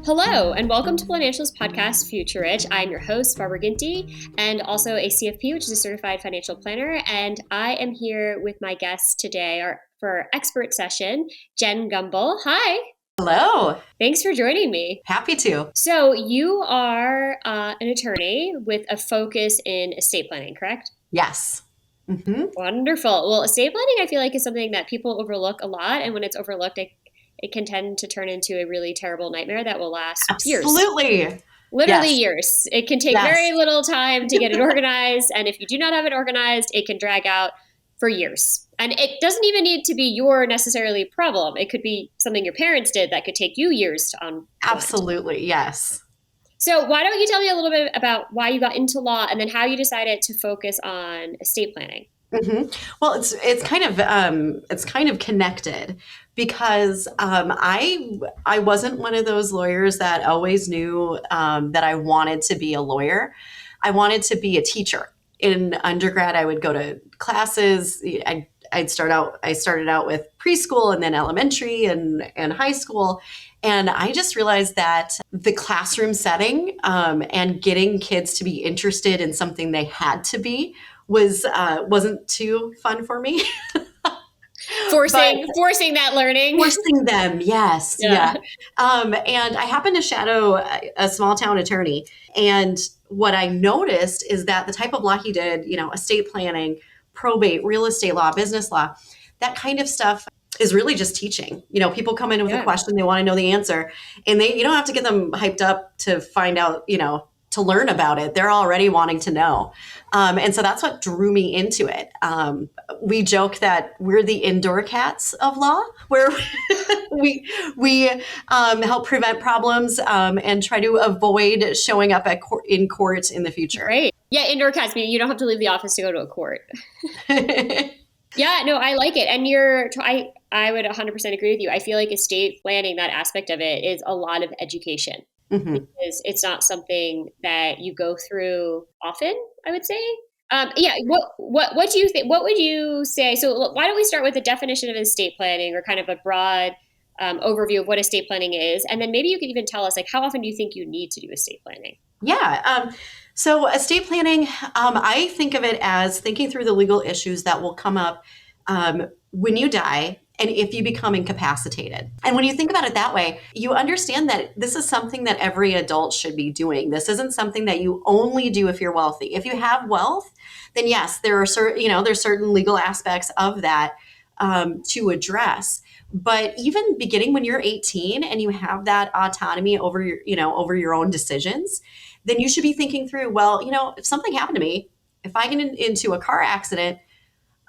Hello, and welcome to Financials Podcast Future Rich. I'm your host, Barbara Ginty, and also a CFP, which is a certified financial planner. And I am here with my guests today for our expert session, Jen Gumbel. Hi. Hello. Thanks for joining me. Happy to. So you are an attorney with a focus in estate planning, correct? Yes. Mm-hmm. Wonderful. Well, estate planning, I feel like, is something that people overlook a lot. And when it's overlooked, it can tend to turn into a really terrible nightmare that will last years. Absolutely. Literally years. It can take very little time to get it organized. And if you do not have it organized, it can drag out for years. And it doesn't even need to be your necessarily problem. It could be something your parents did that could take you years to unwind. Absolutely. Yes. So why don't you tell me a little bit about why you got into law and then how you decided to focus on estate planning? Mm-hmm. Well, it's kind of connected because I wasn't one of those lawyers that always knew that I wanted to be a lawyer. I wanted to be a teacher. In undergrad, I would go to classes. I started out with preschool and then elementary and high school. And I just realized that the classroom setting and getting kids to be interested in something they had to be wasn't too fun for me. Forcing that learning. Forcing them, yes. Yeah. And I happened to shadow a small town attorney. And what I noticed is that the type of law he did, estate planning, probate, real estate law, business law, that kind of stuff is really just teaching. People come in with a question, they want to know the answer, and you don't have to get them hyped up to find out, to learn about it. They're already wanting to know. And so that's what drew me into it. We joke that we're the indoor cats of law, where we help prevent problems and try to avoid showing up in court in the future. Right. Yeah, indoor cats mean you don't have to leave the office to go to a court. Yeah, no, I like it. And I would 100% agree with you. I feel like estate planning, that aspect of it, is a lot of education. Mm-hmm. Because it's not something that you go through often, I would say. What do you think? What would you say? So why don't we start with the definition of estate planning, or kind of a broad overview of what estate planning is, and then maybe you could even tell us, how often do you think you need to do estate planning? Yeah. So estate planning, I think of it as thinking through the legal issues that will come up when you die and if you become incapacitated. And when you think about it that way, you understand that this is something that every adult should be doing. This isn't something that you only do if you're wealthy. If you have wealth, then yes, there's certain legal aspects of that to address. But even beginning when you're 18 and you have that autonomy over your own decisions, then you should be thinking through, well, if something happened to me, if I get into a car accident,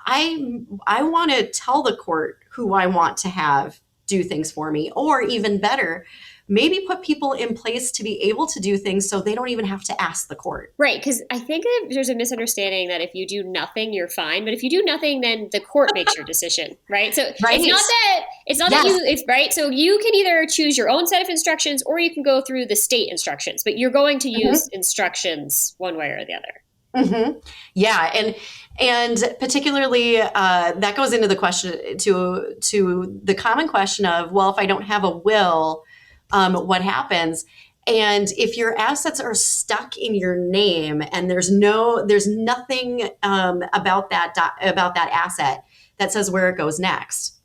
I want to tell the court who I want to have do things for me, or even better, maybe put people in place to be able to do things so they don't even have to ask the court. Right, because I think that there's a misunderstanding that if you do nothing, you're fine. But if you do nothing, then the court makes your decision, right? So right. It's not that you, right? So you can either choose your own set of instructions, or you can go through the state instructions, but you're going to use instructions one way or the other. Mm-hmm. Yeah. And particularly that goes into the question to the common question of, well, if I don't have a will, what happens? And if your assets are stuck in your name and there's nothing about that asset that says where it goes next,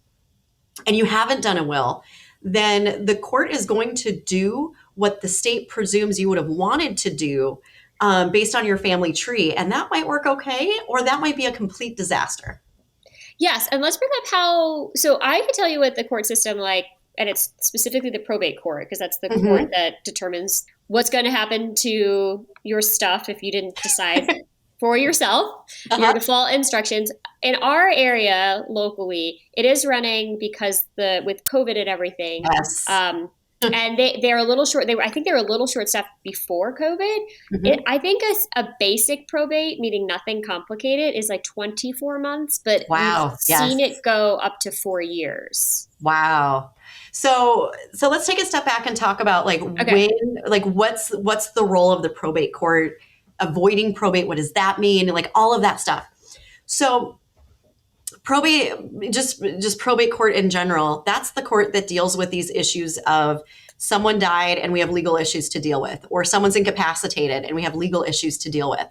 and you haven't done a will, then the court is going to do what the state presumes you would have wanted to do based on your family tree. And that might work okay, or that might be a complete disaster. Yes. And let's bring up so I can tell you what the court system, and it's specifically the probate court, because that's the court that determines what's going to happen to your stuff if you didn't decide for yourself, your default instructions. In our area locally, it is running because with COVID and everything. Yes. And they're a little short. I think they were a little short-staffed before COVID. Mm-hmm. I think a basic probate, meaning nothing complicated, is 24 months. But wow, we've seen it go up to 4 years. Wow. So let's take a step back and talk about what's the role of the probate court, avoiding probate. What does that mean? All of that stuff. So probate, just probate court in general, that's the court that deals with these issues of someone died and we have legal issues to deal with, or someone's incapacitated and we have legal issues to deal with.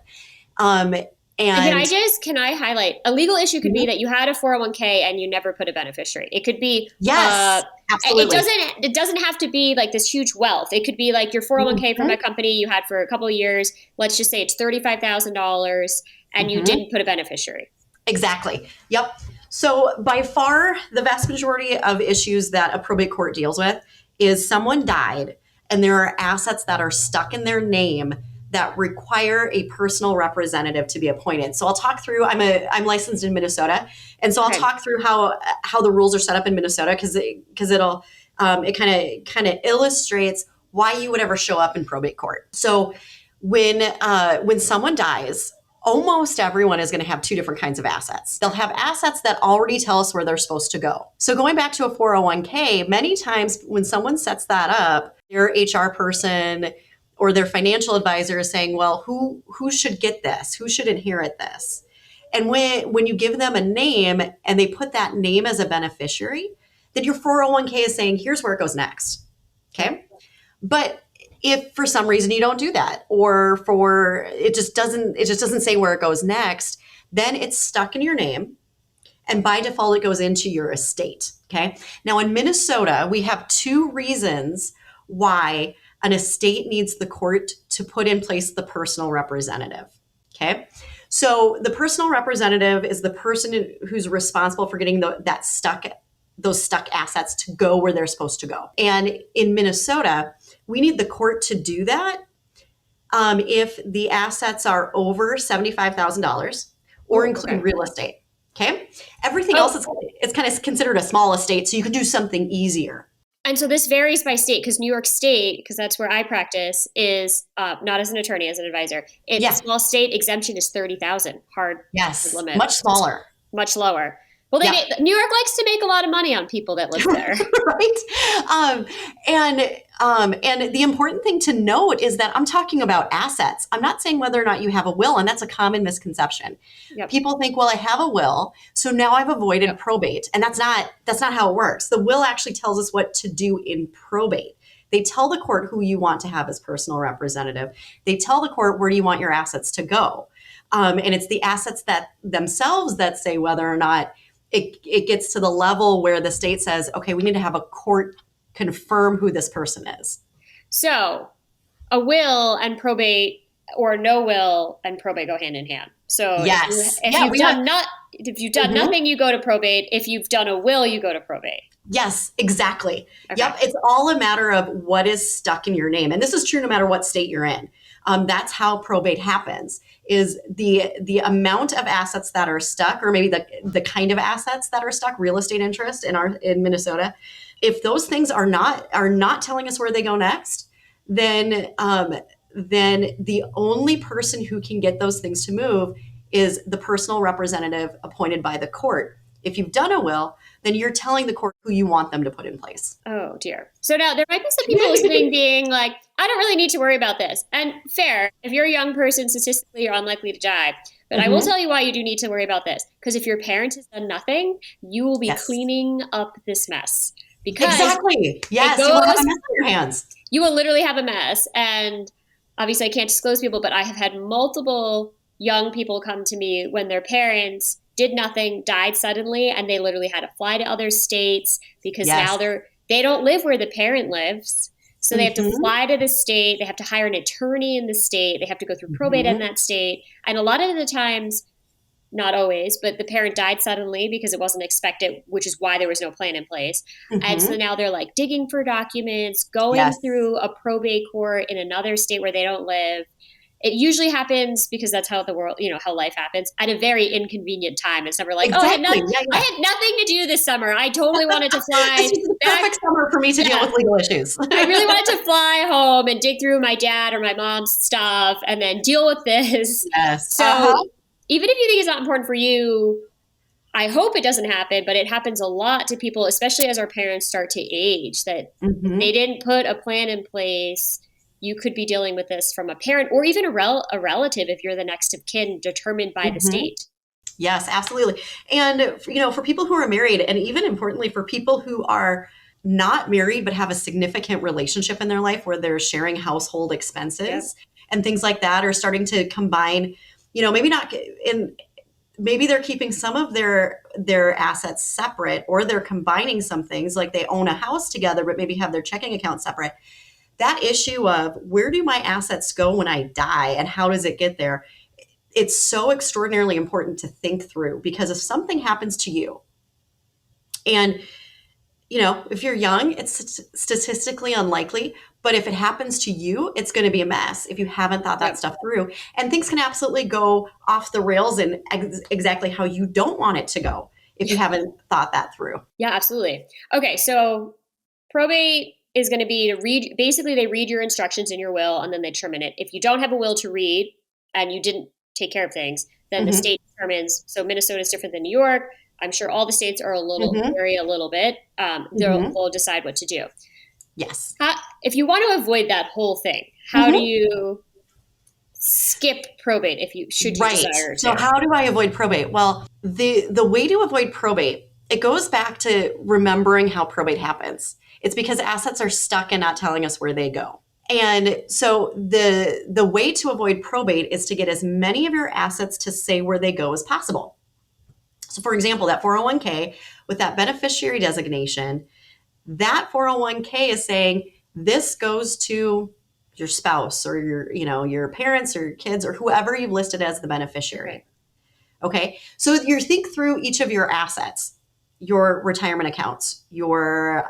And can I highlight a legal issue could be that you had a 401k and you never put a beneficiary. It could be, yes, absolutely. It doesn't have to be like this huge wealth. It could be like your 401k from a company you had for a couple of years. Let's just say it's $35,000 and you didn't put a beneficiary. Exactly. Yep. So by far, the vast majority of issues that a probate court deals with is someone died and there are assets that are stuck in their name that require a personal representative to be appointed. So I'll talk through, I'm licensed in Minnesota. And so I'll talk through how the rules are set up in Minnesota because it kind of illustrates why you would ever show up in probate court. So when someone dies, almost everyone is going to have two different kinds of assets. They'll have assets that already tell us where they're supposed to go. So going back to a 401k, many times when someone sets that up, their HR person or their financial advisor is saying, well, who should get this? Who should inherit this? And when you give them a name and they put that name as a beneficiary, then your 401k is saying, here's where it goes next. Okay. But if for some reason you don't do that, or it just doesn't say where it goes next, then it's stuck in your name. And by default, it goes into your estate. Okay. Now in Minnesota, we have two reasons why an estate needs the court to put in place the personal representative. Okay. So the personal representative is the person who's responsible for getting those stuck assets to go where they're supposed to go. And in Minnesota, we need the court to do that if the assets are over $75,000 or include real estate. Okay. Everything else it's kind of considered a small estate, so you can do something easier. And so this varies by state because New York State, because that's where I practice, is not as an attorney, as an advisor. It's a small state. Exemption is $30,000. Hard limit. Much smaller. Much lower. Well, New York likes to make a lot of money on people that live there. Right. And the important thing to note is that I'm talking about assets. I'm not saying whether or not you have a will, and that's a common misconception. Yep. People think, well, I have a will, so now I've avoided probate. And that's not how it works. The will actually tells us what to do in probate. They tell the court who you want to have as personal representative. They tell the court where do you want your assets to go. And it's the assets that themselves that say whether or not it gets to the level where the state says, okay, we need to have a court confirm who this person is. So a will and probate, or no will and probate, go hand in hand. So if you've done nothing, you go to probate. If you've done a will, you go to probate. Yes, exactly. Okay. Yep. It's all a matter of what is stuck in your name. And this is true no matter what state you're in. That's how probate happens, is the amount of assets that are stuck, or maybe the kind of assets that are stuck, real estate interest in Minnesota. If those things are not telling us where they go next, then the only person who can get those things to move is the personal representative appointed by the court. If you've done a will, then you're telling the court who you want them to put in place. Oh, dear. So now there might be some people listening being like, I don't really need to worry about this. And fair, if you're a young person, statistically, you're unlikely to die. But I will tell you why you do need to worry about this. Because if your parent has done nothing, you will be cleaning up this mess. Because exactly. Yes, you will have a mess in your hands. You will literally have a mess. And obviously, I can't disclose people, but I have had multiple young people come to me when their parents did nothing, died suddenly, and they literally had to fly to other states because now they don't live where the parent lives. So they have to fly to the state. They have to hire an attorney in the state. They have to go through probate in that state. And a lot of the times, not always, but the parent died suddenly because it wasn't expected, which is why there was no plan in place. And so now they're like digging for documents, going through a probate court in another state where they don't live. It usually happens because that's how the world, how life happens, at a very inconvenient time. It's never like, I had nothing to do this summer. I totally wanted to fly. This was the perfect summer for me to deal with legal issues. I really wanted to fly home and dig through my dad or my mom's stuff and then deal with this. Yes. So even if you think it's not important for you, I hope it doesn't happen, but it happens a lot to people, especially as our parents start to age, that they didn't put a plan in place. You could be dealing with this from a parent or even a relative if you're the next of kin determined by the state. Yes, absolutely. And, for people who are married, and even importantly for people who are not married but have a significant relationship in their life where they're sharing household expenses and things like that, are starting to combine, maybe not in, maybe they're keeping some of their assets separate, or they're combining some things, like they own a house together but maybe have their checking account separate. That issue of where do my assets go when I die and how does it get there? It's so extraordinarily important to think through, because if something happens to you, and if you're young, it's statistically unlikely, but if it happens to you, it's going to be a mess if you haven't thought that stuff through. And things can absolutely go off the rails in exactly how you don't want it to go if you haven't thought that through. Yeah, absolutely. Okay, so probate is going to be to read, basically they read your instructions in your will and then they terminate it. If you don't have a will to read and you didn't take care of things, then the state determines. So Minnesota is different than New York. I'm sure all the states are a little vary a little bit. They'll decide what to do. Yes. If you want to avoid that whole thing, how do you skip probate should you desire to? So how do I avoid probate? Well, the way to avoid probate, it goes back to remembering how probate happens. It's because assets are stuck and not telling us where they go. And so the way to avoid probate is to get as many of your assets to say where they go as possible. So for example, that 401k with that beneficiary designation, that 401k is saying this goes to your spouse or your parents or your kids or whoever you've listed as the beneficiary. Okay. So you think through each of your assets, your retirement accounts, your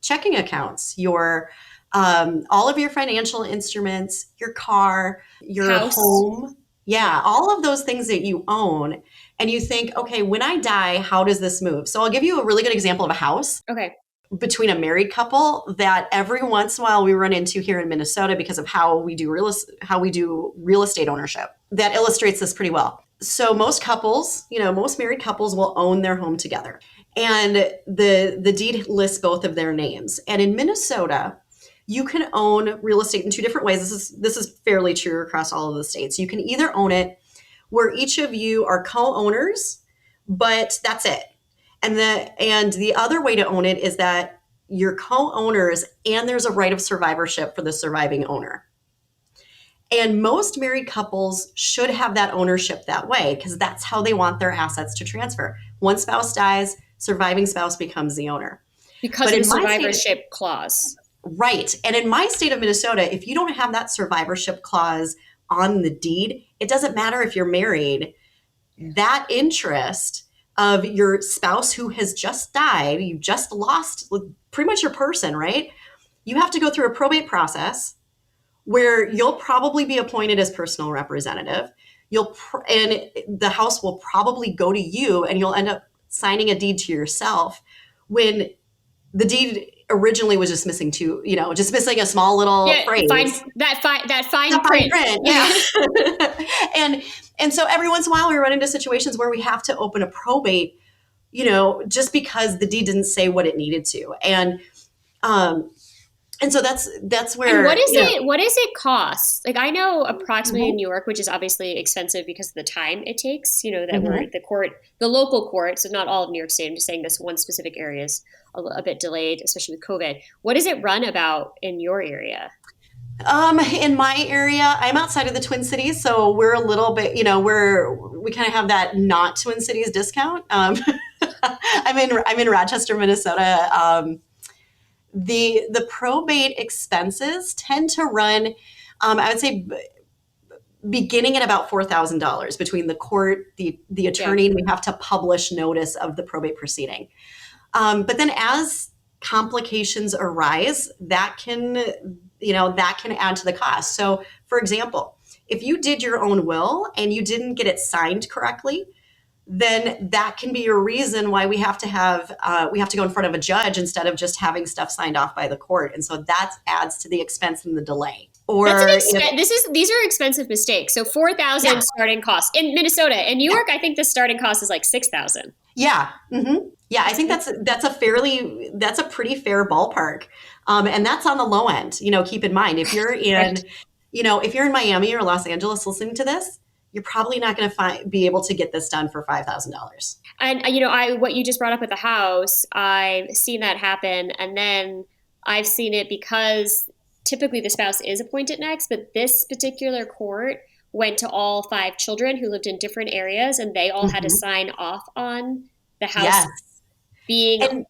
checking accounts, your all of your financial instruments, your car, your home. Yeah, all of those things that you own. And you think, okay, when I die, how does this move? So I'll give you a really good example of a house. Okay. Between a married couple that every once in a while we run into here in Minnesota because of how we do real estate ownership. That illustrates this pretty well. So most couples, most married couples will own their home together. And the deed lists both of their names. And in Minnesota, you can own real estate in two different ways. This is fairly true across all of the states. You can either own it where each of you are co-owners, but that's it. And the other way to own it is that you're co-owners and there's a right of survivorship for the surviving owner. And most married couples should have that ownership that way because that's how they want their assets to transfer. One spouse dies, surviving spouse becomes the owner. Because of the survivorship clause. Right. And in my state of Minnesota, if you don't have that survivorship clause on the deed, it doesn't matter if you're married. That interest of your spouse who has just died, you just lost pretty much your person, right? You have to go through a probate process where you'll probably be appointed as personal representative. And the house will probably go to you and you'll end up signing a deed to yourself when the deed originally was just missing just missing a small little phrase. That fine print. Yeah. And so every once in a while we run into situations where we have to open a probate, just because the deed didn't say what it needed to. And so that's where. And what does it cost? Like I know approximately in New York, which is obviously expensive because of the time it takes, that we're the local court. So not all of New York State. I'm just saying this one specific area is a bit delayed, especially with COVID. What does it run about in your area? In my area, I'm outside of the Twin Cities, so we're a little bit, we kind of have that not Twin Cities discount. I'm in Rochester, Minnesota. The probate expenses tend to run, I would say, beginning at about $4,000 between the court, the attorney, and we have to publish notice of the probate proceeding. But then as complications arise, that can add to the cost. So for example, if you did your own will and you didn't get it signed correctly, then that can be a reason why we have to go in front of a judge instead of just having stuff signed off by the court. And so that adds to the expense and the delay. These are expensive mistakes. So $4,000 starting cost in Minnesota. In New York, I think the starting cost is like $6,000. Yeah. Mm-hmm. Yeah. I think that's a pretty fair ballpark. And that's on the low end, keep in mind if you're in, if you're in Miami or Los Angeles listening to this, you're probably not going to be able to get this done for $5,000. And what you just brought up with the house, I've seen that happen, and then I've seen it because typically the spouse is appointed next, but this particular court went to all 5 children who lived in different areas, and they all had to sign off on the house being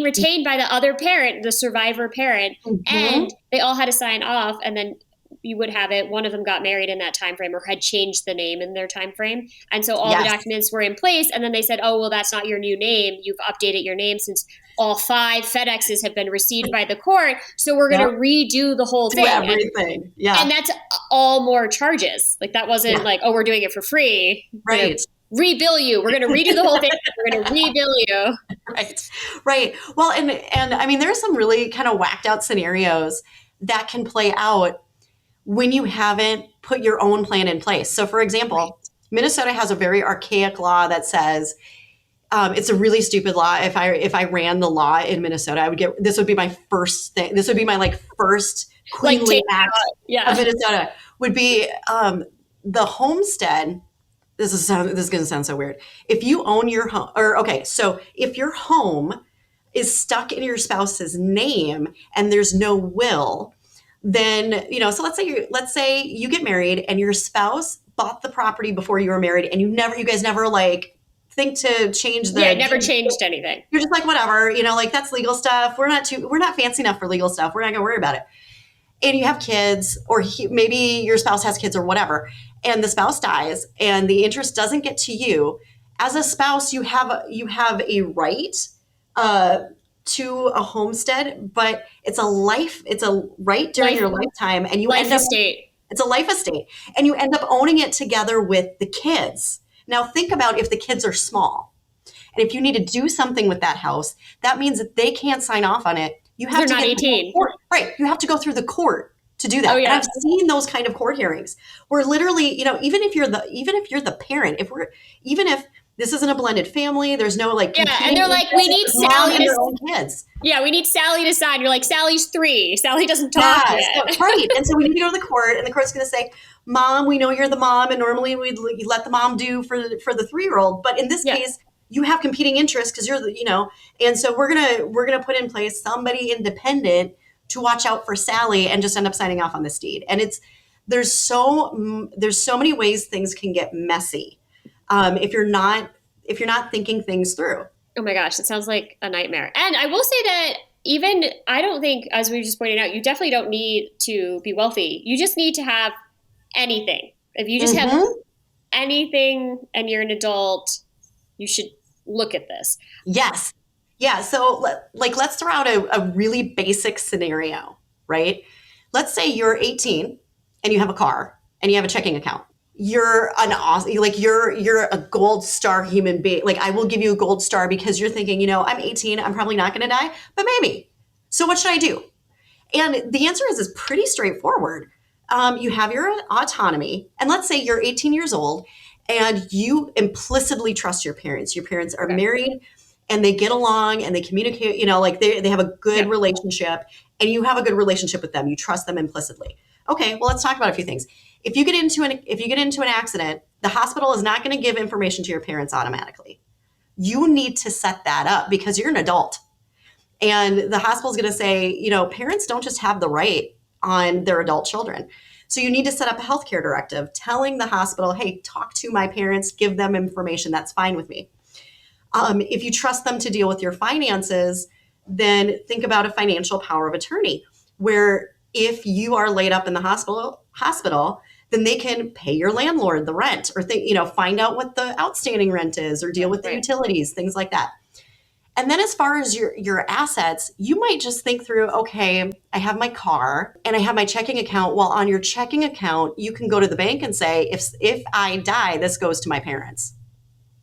retained by the other parent, the survivor parent, and they all had to sign off, and then you would have it, one of them got married in that time frame or had changed the name in their time frame. And so all the documents were in place, and then they said, oh, well, that's not your new name. You've updated your name since all 5 FedExes have been received by the court. So we're going to redo the whole thing. Everything. And that's all more charges. Like that wasn't like, oh, we're doing it for free. Right. Rebill you. We're going to redo the whole thing. We're going to rebill you. Right. Well, and I mean, there's some really kind of whacked out scenarios that can play out when you haven't put your own plan in place. So for example, Minnesota has a very archaic law that says, it's a really stupid law. If I ran the law in Minnesota, this would be my first thing. This would be my first queenly act of Minnesota would be the homestead. This is going to sound so weird. If you own your home, so if your home is stuck in your spouse's name and there's no will, then, so let's say you get married and your spouse bought the property before you were married, and you guys never think to change never changed anything. You're just like, whatever, that's legal stuff. We're not fancy enough for legal stuff. We're not gonna worry about it. And you have kids, or maybe your spouse has kids or whatever, and the spouse dies and the interest doesn't get to you. As a spouse, you have a right to a homestead, but it's a right during your lifetime, and you end up it's a life estate, and you end up owning it together with the kids. Now think about if the kids are small, and if you need to do something with that house, that means that they can't sign off on it. You have to not 18. Right. You have to go through the court to do that. And I've seen those kind of court hearings where literally, even if you're the parent, even if this isn't a blended family, there's no and they're like, we need Sally to own kids. Yeah, we need Sally to sign. You're like, Sally's 3. Sally doesn't talk yet. Right. And so we need to go to the court, and the court's going to say, Mom, we know you're the mom, and normally we'd let the mom do for the 3-year-old, but in this case, you have competing interests because you're and so we're gonna put in place somebody independent to watch out for Sally and just end up signing off on this deed. And there's so many ways things can get messy if you're not thinking things through. Oh my gosh, it sounds like a nightmare. And I will say that I don't think, as we just pointed out, you definitely don't need to be wealthy. You just need to have anything. If you just have anything and you're an adult, you should look at this. Yes. Yeah. So let's throw out a really basic scenario, right? Let's say you're 18 and you have a car and you have a checking account. You're an awesome, you're a gold star human being. I will give you a gold star because you're thinking, I'm 18, I'm probably not going to die, but maybe. So what should I do? And the answer is pretty straightforward. You have your autonomy, and let's say you're 18 years old and you implicitly trust your parents. Your parents are married and they get along and they communicate, they have a good relationship, and you have a good relationship with them. You trust them implicitly. Okay, well, let's talk about a few things. If you get into an accident, the hospital is not going to give information to your parents automatically. You need to set that up because you're an adult. And the hospital is going to say, parents don't just have the right on their adult children. So you need to set up a healthcare directive telling the hospital, hey, talk to my parents, give them information. That's fine with me. If you trust them to deal with your finances, then think about a financial power of attorney, where if you are laid up in the hospital, then they can pay your landlord the rent, or find out what the outstanding rent is, or deal with the utilities, things like that. And then as far as your assets, you might just think through, okay, I have my car and I have my checking account. Well, on your checking account, you can go to the bank and say, if I die, this goes to my parents.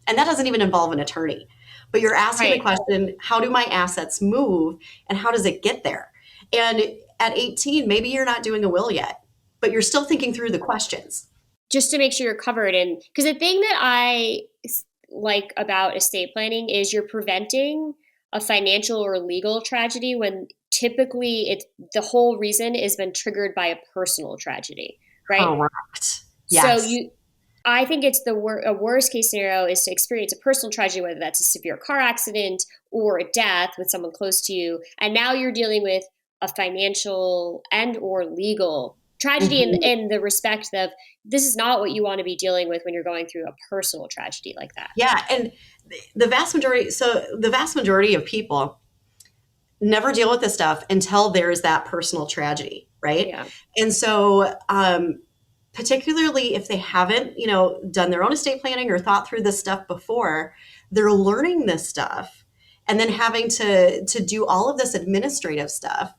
And that doesn't even involve an attorney. But you're asking the question, how do my assets move and how does it get there? And at 18, maybe you're not doing a will yet, but you're still thinking through the questions. Just to make sure you're covered. And because the thing that I like about estate planning is you're preventing a financial or legal tragedy when typically the whole reason has been triggered by a personal tragedy, right? Correct. Yes. So I think it's a worst case scenario is to experience a personal tragedy, whether that's a severe car accident or a death with someone close to you. And now you're dealing with a financial and or legal tragedy in the respect of this is not what you want to be dealing with when you're going through a personal tragedy like that. Yeah. And the vast majority of people never deal with this stuff until there's that personal tragedy, right? Yeah. And so, particularly if they haven't, done their own estate planning or thought through this stuff before, they're learning this stuff and then having to do all of this administrative stuff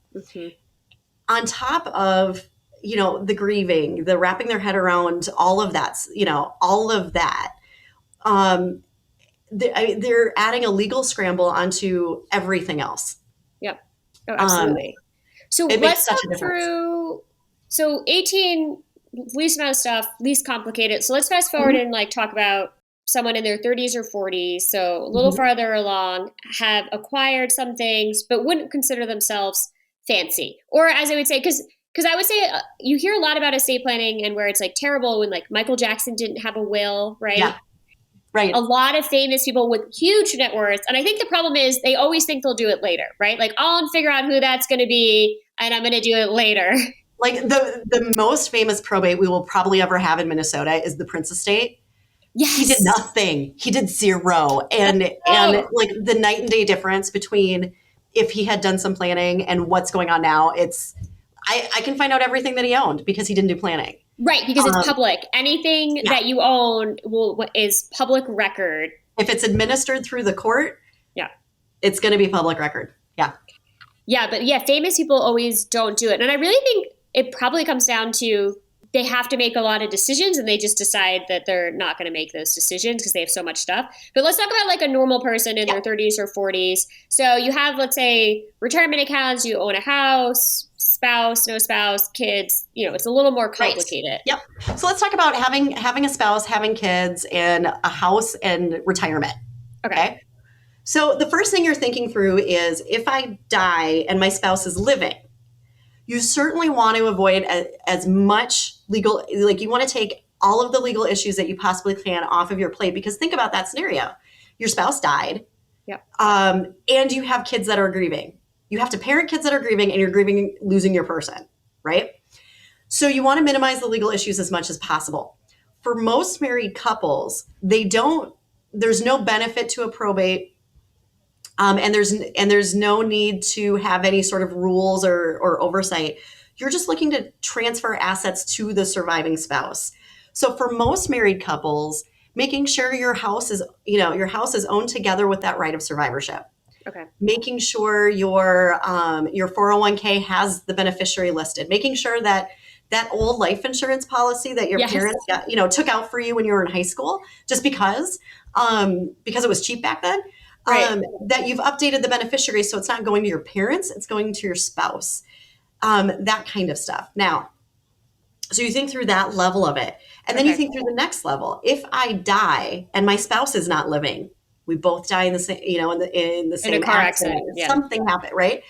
on top of, the grieving, the wrapping their head around all of that, all of that. They're adding a legal scramble onto everything else. Yep. Oh, absolutely. So let's talk through, 18, least amount of stuff, least complicated. So let's fast forward and talk about someone in their 30s or 40s. So a little farther along, have acquired some things, but wouldn't consider themselves fancy. Or as I would say, because I would say you hear a lot about estate planning and where it's terrible when Michael Jackson didn't have a will, right? Yeah. Right. A lot of famous people with huge net worths. And I think the problem is they always think they'll do it later, right? I'll figure out who that's going to be and I'm going to do it later. The most famous probate we will probably ever have in Minnesota is the Prince estate. Yes. He did nothing. He did zero. And the night and day difference between if he had done some planning and what's going on now, I can find out everything that he owned because he didn't do planning. Right, because it's public. Anything that you own is public record. If it's administered through the court, it's going to be public record. Yeah. Yeah, but famous people always don't do it. And I really think it probably comes down to they have to make a lot of decisions and they just decide that they're not going to make those decisions because they have so much stuff. But let's talk about a normal person in their 30s or 40s. So you have, let's say, retirement accounts, you own a house, spouse, no spouse, kids, it's a little more complicated. Right. Yep. So let's talk about having a spouse, having kids, and a house and retirement. Okay. So the first thing you're thinking through is if I die and my spouse is living, you certainly want to avoid as much legal, you want to take all of the legal issues that you possibly can off of your plate, because think about that scenario. Your spouse died. Yep. And you have kids that are grieving. You have to parent kids that are grieving and you're grieving losing your person, right? So you want to minimize the legal issues as much as possible. For most married couples, there's no benefit to a probate. And there's no need to have any sort of rules or oversight. You're just looking to transfer assets to the surviving spouse. So for most married couples, making sure your house is owned together with that right of survivorship. Okay. Making sure your 401k has the beneficiary listed. Making sure that old life insurance policy that your parents took out for you when you were in high school, just because it was cheap back then. Right. That you've updated the beneficiary so it's not going to your parents, it's going to your spouse. That kind of stuff. Now, so you think through that level of it. And then you think through the next level. If I die and my spouse is not living, we both die in the same, in the same car accident. Something happened, right?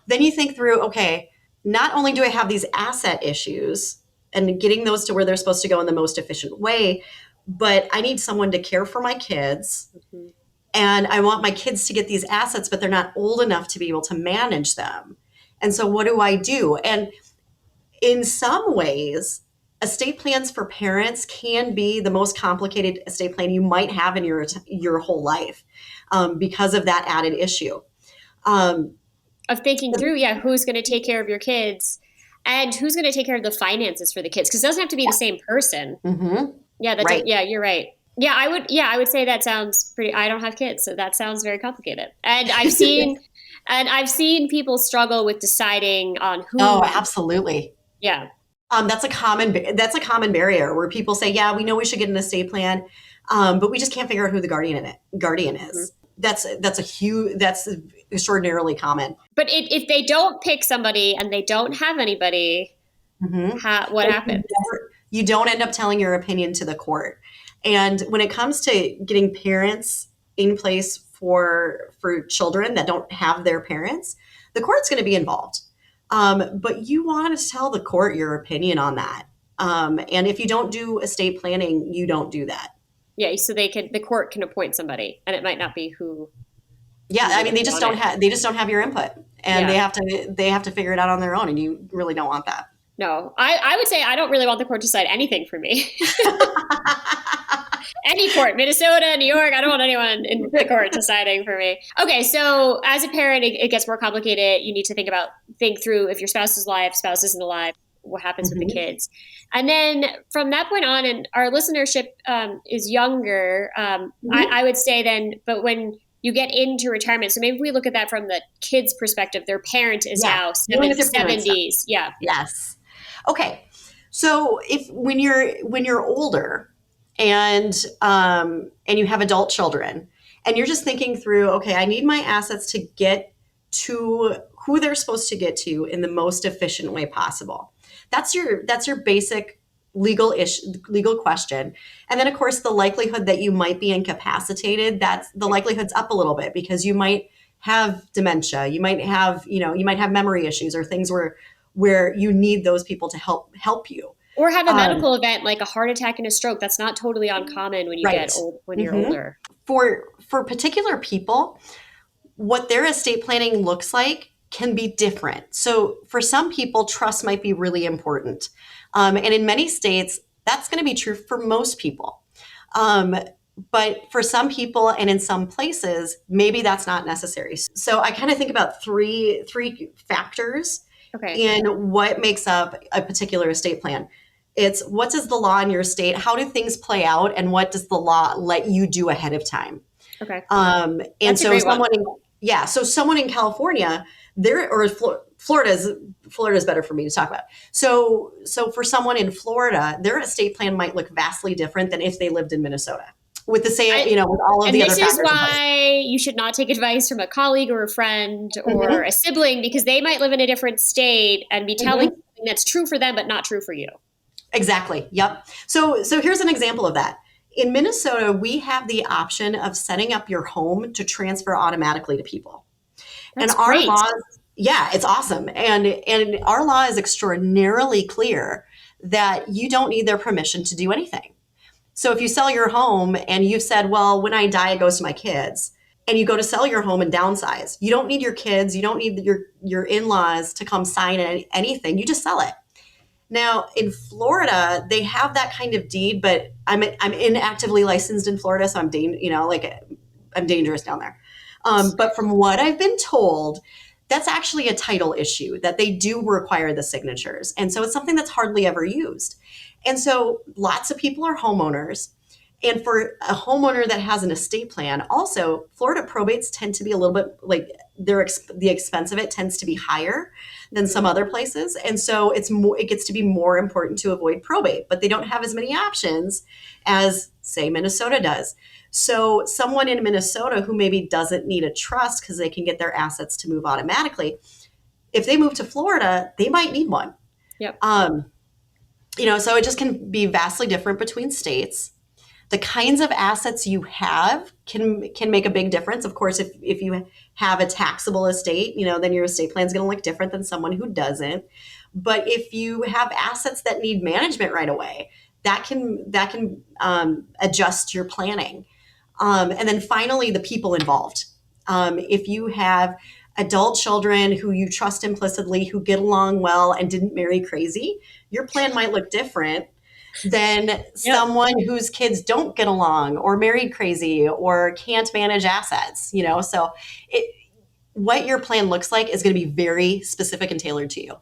Then you think through, okay, not only do I have these asset issues and getting those to where they're supposed to go in the most efficient way, but I need someone to care for my kids. Mm-hmm. And I want my kids to get these assets, but they're not old enough to be able to manage them. And so what do I do? And in some ways, estate plans for parents can be the most complicated estate plan you might have in your whole life because of that added issue. Of thinking through, who's going to take care of your kids and who's going to take care of the finances for the kids? Because it doesn't have to be the same person. Mm-hmm. Yeah, you're right. Yeah, I would say that sounds pretty. I don't have kids, so that sounds very complicated. And I've seen people struggle with deciding on who. Oh, absolutely. Yeah. That's a common barrier where people say, yeah, we know we should get an estate plan, but we just can't figure out who the guardian is. Mm-hmm. That's extraordinarily common. But if they don't pick somebody and they don't have anybody, what happens? You don't end up telling your opinion to the court. And when it comes to getting parents in place for children that don't have their parents, the court's going to be involved. But you want to tell the court your opinion on that. And if you don't do estate planning, you don't do that. Yeah, so the court can appoint somebody, and it might not be who. Yeah, I mean, they just don't have your input, and Yeah. they have to figure it out on their own, and you really don't want that. No, I would say I don't really want the court to decide anything for me. Any court, Minnesota, New York, I don't want anyone in the court deciding for me. Okay, so as a parent, it gets more complicated. You need to think through if your spouse is alive, spouse isn't alive, what happens with the kids. And then from that point on, and our listenership is younger, I would say then, but when you get into retirement, so maybe we look at that from the kid's perspective, their parent is now 70s. Yeah. Yes. Okay. So when you're older and you have adult children and you're just thinking through, okay, I need my assets to get to who they're supposed to get to in the most efficient way possible. That's your basic legal question. And then of course the likelihood that you might be incapacitated, that's the likelihood's up a little bit because you might have dementia, you might have memory issues or things where you need those people to help you. Or have a medical event like a heart attack and a stroke. That's not totally uncommon when you get old, when you're older. For particular people, what their estate planning looks like can be different. So for some people, trust might be really important. And in many states, that's going to be true for most people. But for some people and in some places, maybe that's not necessary. So I kind of think about three factors in what makes up a particular estate plan. It's what does the law in your state, how do things play out, and what does the law let you do ahead of time? Okay. And that's so someone in California, Florida's better for me to talk about. So for someone in Florida, their estate plan might look vastly different than if they lived in Minnesota. With the same, with all of the other factors. And this is why you should not take advice from a colleague or a friend or a sibling, because they might live in a different state and be telling something that's true for them but not true for you. Exactly. Yep. So here's an example of that. In Minnesota, we have the option of setting up your home to transfer automatically to people. That's great. Our laws, it's awesome. And our law is extraordinarily clear that you don't need their permission to do anything. So if you sell your home and you've said, well, when I die, it goes to my kids, and you go to sell your home and downsize, you don't need your kids, you don't need your in-laws to come sign anything. You just sell it. Now in Florida, they have that kind of deed, but I'm inactively licensed in Florida, so I'm dangerous down there. But from what I've been told, that's actually a title issue that they do require the signatures. And so it's something that's hardly ever used. And so lots of people are homeowners. And for a homeowner that has an estate plan, also Florida probates tend to be a little bit like the expense of it tends to be higher than some other places. And so it gets to be more important to avoid probate, but they don't have as many options as say Minnesota does. So someone in Minnesota who maybe doesn't need a trust because they can get their assets to move automatically, if they move to Florida, they might need one. Yep. So it just can be vastly different between states. The kinds of assets you have can make a big difference. Of course, if you have a taxable estate, then your estate plan is going to look different than someone who doesn't. But if you have assets that need management right away, that can adjust your planning. And then finally, the people involved. If you have adult children who you trust implicitly, who get along well and didn't marry crazy, your plan might look different than someone whose kids don't get along or married crazy or can't manage assets, So what your plan looks like is going to be very specific and tailored to you.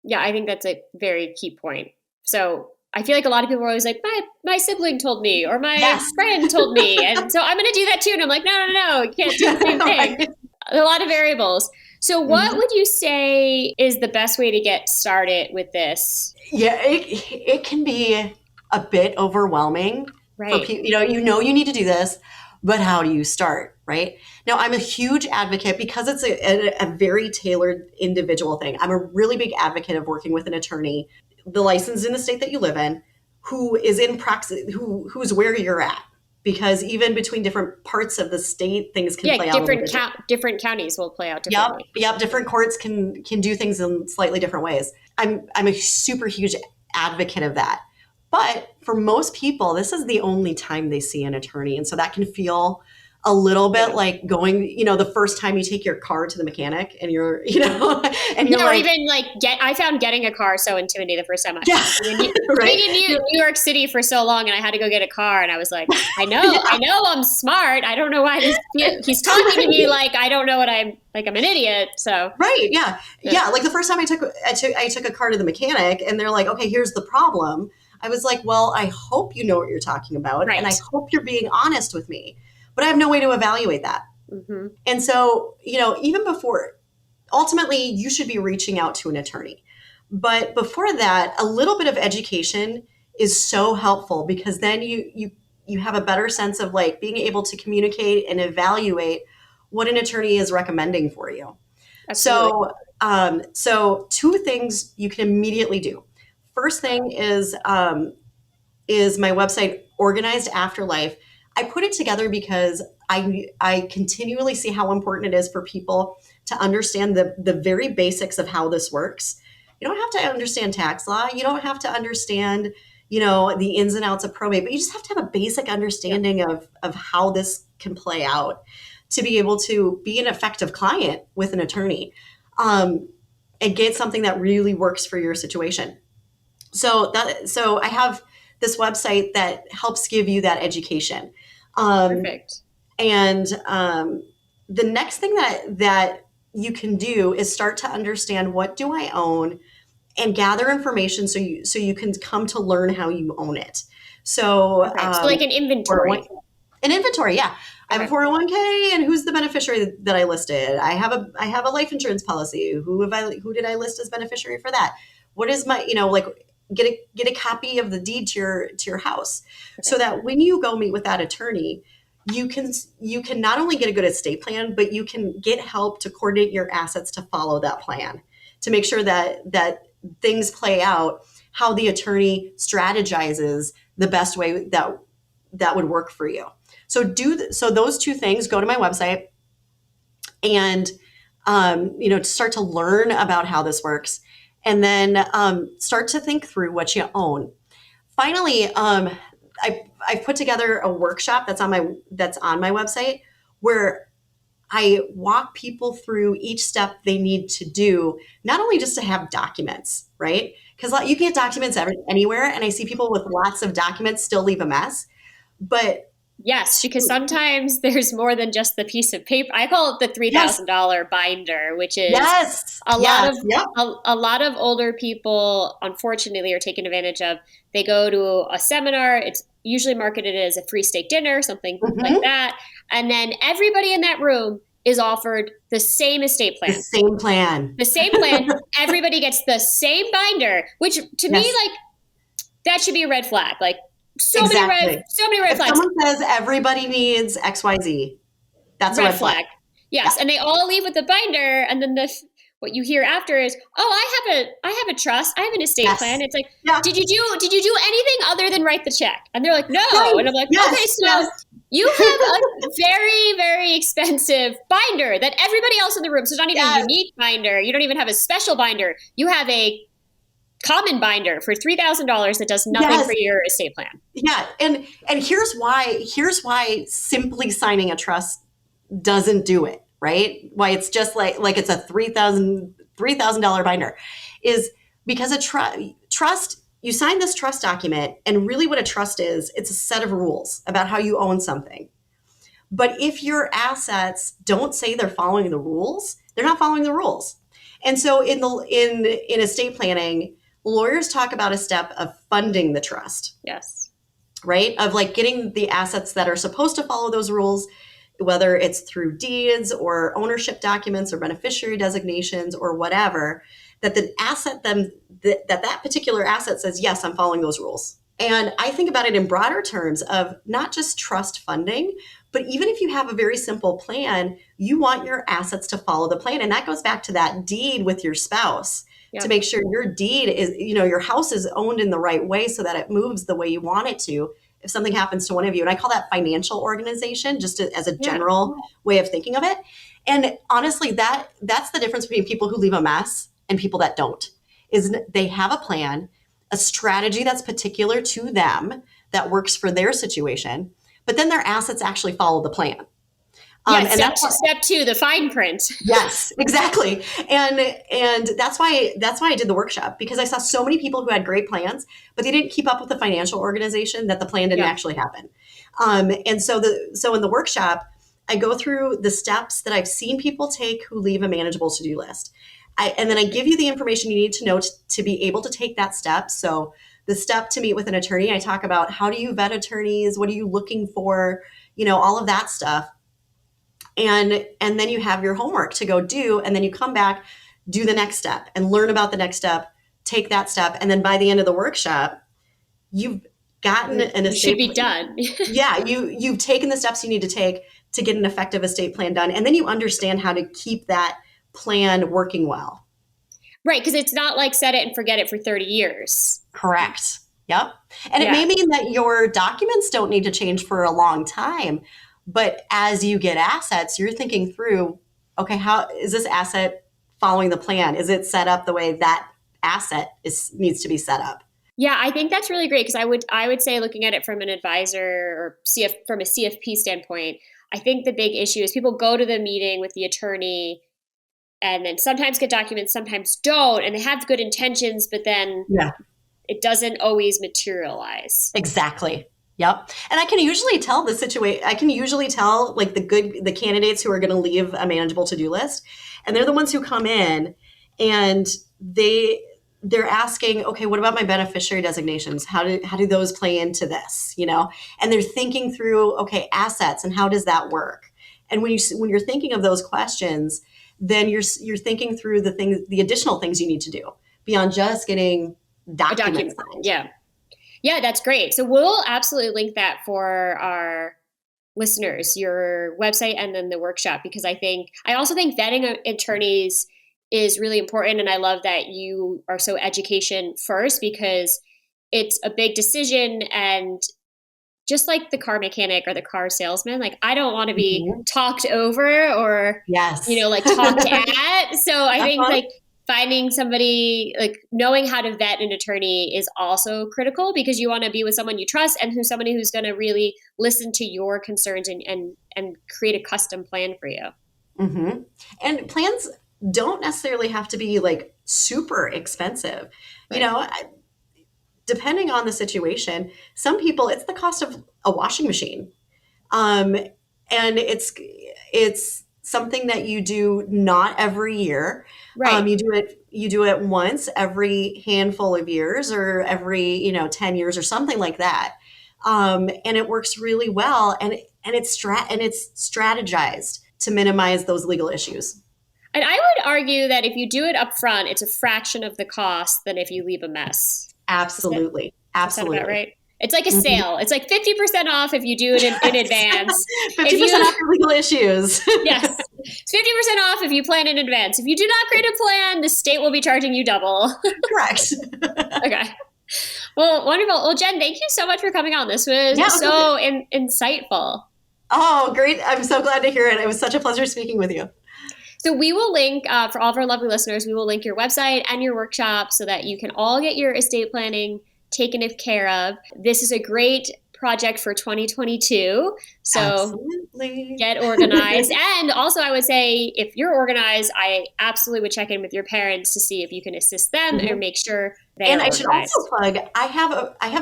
Yeah, I think that's a very key point. So I feel like a lot of people are always like, my sibling told me or my friend told me. And so I'm going to do that too. And I'm like, no, you can't do the same thing. Right. A lot of variables. So what would you say is the best way to get started with this? Yeah, it can be a bit overwhelming. Right. For people, you need to do this, but how do you start, right? Now, I'm a huge advocate because it's a very tailored individual thing. I'm a really big advocate of working with an attorney, the license in the state that you live in, who is in proximity, who's where you're at. Because even between different parts of the state, things can play out. Different counties will play out differently. Yep. Different courts can do things in slightly different ways. I'm a super huge advocate of that. But for most people, this is the only time they see an attorney. And so that can feel a little bit like going, the first time you take your car to the mechanic and you're, and you're or even I found getting a car so intimidating the first time. Being in New York City for so long, and I had to go get a car, and I was like, I know I'm smart. I don't know why he's talking to me like I don't know what I'm an idiot. So right, yeah. Like the first time I took a car to the mechanic, and they're like, okay, here's the problem. I was like, well, I hope you know what you're talking about, and I hope you're being honest with me. But I have no way to evaluate that. Mm-hmm. And so, even before, ultimately, you should be reaching out to an attorney. But before that, a little bit of education is so helpful, because then you have a better sense of being able to communicate and evaluate what an attorney is recommending for you. Absolutely. So two things you can immediately do. First thing is my website, Organized Afterlife. I put it together because I continually see how important it is for people to understand the very basics of how this works. You don't have to understand tax law. You don't have to understand, the ins and outs of probate, but you just have to have a basic understanding of how this can play out to be able to be an effective client with an attorney, and get something that really works for your situation. So I have this website that helps give you that education. Perfect. And the next thing that you can do is start to understand, what do I own, and gather information so you can come to learn how you own it. So, so like an inventory. An inventory, yeah. I have a 401k, and who's the beneficiary that I listed? I have a life insurance policy. Who did I list as beneficiary for that? What is my, get a copy of the deed to your house, so that when you go meet with that attorney, you can not only get a good estate plan, but you can get help to coordinate your assets to follow that plan, to make sure that things play out how the attorney strategizes the best way that would work for you. So those two things, go to my website and start to learn about how this works. And then start to think through what you own. Finally, I put together a workshop that's on my website, where I walk people through each step they need to do, not only just to have documents, right? Because you can get documents anywhere, and I see people with lots of documents still leave a mess. But yes, because sometimes there's more than just the piece of paper. I call it the $3,000 binder, which is a lot of older people, unfortunately, are taken advantage of. They go to a seminar. It's usually marketed as a free steak dinner, something like that. And then everybody in that room is offered the same estate plan. The same plan. Everybody gets the same binder, which to me, that should be a red flag. So many red flags. Someone says everybody needs XYZ, that's a red flag. Yes, yeah. And they all leave with the binder, and then what you hear after is, I have a trust, I have an estate plan. It's like, did you do anything other than write the check? And they're like, no. Right. And I'm like, okay, so you have a very, very expensive binder that everybody else in the room. So it's not even a unique binder. You don't even have a special binder. You have a common binder for $3,000 that does nothing for your estate plan. Yeah, and here's why simply signing a trust doesn't do it, right? Why it's just like it's a $3,000 binder, is because a trust, you sign this trust document, and really what a trust is, it's a set of rules about how you own something. But if your assets don't say they're following the rules, they're not following the rules. And so in estate planning, lawyers talk about a step of funding the trust. Yes. Right? Of getting the assets that are supposed to follow those rules, whether it's through deeds or ownership documents or beneficiary designations or whatever, that the asset that particular asset says, yes, I'm following those rules. And I think about it in broader terms of not just trust funding, but even if you have a very simple plan, you want your assets to follow the plan. And that goes back to that deed with your spouse. Yep. To make sure your deed is, your house is owned in the right way so that it moves the way you want it to if something happens to one of you. And I call that financial organization, just as a general way of thinking of it. And honestly, that's the difference between people who leave a mess and people that don't, is they have a plan a strategy that's particular to them that works for their situation, but then their assets actually follow the plan. Yeah, step two, the fine print. Yes, exactly. And that's why I did the workshop, because I saw so many people who had great plans, but they didn't keep up with the financial organization, that the plan didn't actually happen. And so in the workshop, I go through the steps that I've seen people take who leave a manageable to-do list. And then I give you the information you need to know to be able to take that step. So the step to meet with an attorney, I talk about how do you vet attorneys? What are you looking for? All of that stuff. And then you have your homework to go do, and then you come back, do the next step and learn about the next step, take that step. And then by the end of the workshop, you've gotten an estate. Should be done. Yeah. You've taken the steps you need to take to get an effective estate plan done. And then you understand how to keep that plan working well. Right. Because it's not like set it and forget it for 30 years. Correct. Yep. And it may mean that your documents don't need to change for a long time. But as you get assets, you're thinking through, okay, how is this asset following the plan? Is it set up the way that asset needs to be set up? Yeah, I think that's really great, because I would say, looking at it from an advisor or from a CFP standpoint, I think the big issue is people go to the meeting with the attorney and then sometimes get documents, sometimes don't, and they have good intentions, but then it doesn't always materialize. Exactly. Yep. And I can usually tell the situation. I can usually tell like the candidates who are going to leave a manageable to-do list. And they're the ones who come in and they're asking, okay, what about my beneficiary designations? How do those play into this? And they're thinking through, okay, assets and how does that work? And when you're thinking of those questions, then you're thinking through the additional things you need to do beyond just getting documents signed. Yeah, that's great. So we'll absolutely link that for our listeners, your website and then the workshop, because I also think vetting attorneys is really important. And I love that you are so education first, because it's a big decision. And just like the car mechanic or the car salesman, like I don't want to be talked over or, like talked at. So I think like finding somebody, like knowing how to vet an attorney is also critical, because you want to be with someone you trust and somebody who's going to really listen to your concerns and create a custom plan for you. Mm-hmm. And plans don't necessarily have to be like super expensive. Right. Depending on the situation, some people, it's the cost of a washing machine. And it's something that you do not every year. Right. You do it once every handful of years, or every 10 years or something like that. And it works really well, and it's strategized to minimize those legal issues. And I would argue that if you do it up front, it's a fraction of the cost than if you leave a mess. Absolutely. Absolutely. Is that about right? It's like a sale. It's like 50% off if you do it in advance. 50% off your legal issues. Yes. It's 50% off if you plan in advance. If you do not create a plan, the state will be charging you double. Correct. Okay. Well, wonderful. Well, Jen, thank you so much for coming on. This was so insightful. Oh, great. I'm so glad to hear it. It was such a pleasure speaking with you. So we will link, for all of our lovely listeners, we will link your website and your workshop so that you can all get your estate planning taken care of. This is a great project for 2022. So absolutely. Get organized. And also, I would say, if you're organized, I absolutely would check in with your parents to see if you can assist them or make sure they are organized. And I should also plug, I have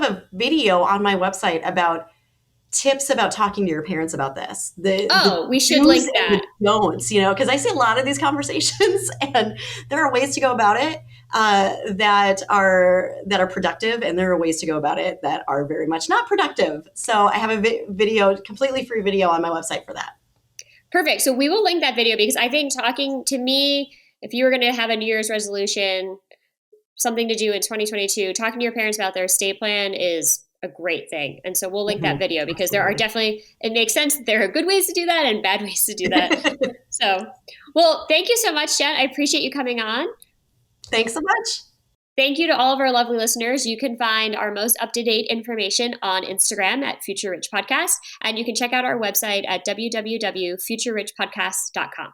a video on my website about tips about talking to your parents about this. We should link that. Don'ts, because I see a lot of these conversations, and there are ways to go about it that are productive, and there are ways to go about it that are very much not productive. So I have a completely free video on my website for that. Perfect. So we will link that video, because I think, talking to me, if you were going to have a New Year's resolution, something to do in 2022, talking to your parents about their estate plan is a great thing. And so we'll link that video, because there are definitely, it makes sense that there are good ways to do that and bad ways to do that. So, well, thank you so much, Jen. I appreciate you coming on. Thanks so much. Thank you to all of our lovely listeners. You can find our most up-to-date information on Instagram at Future Rich Podcast, and you can check out our website at www.futurerichpodcast.com.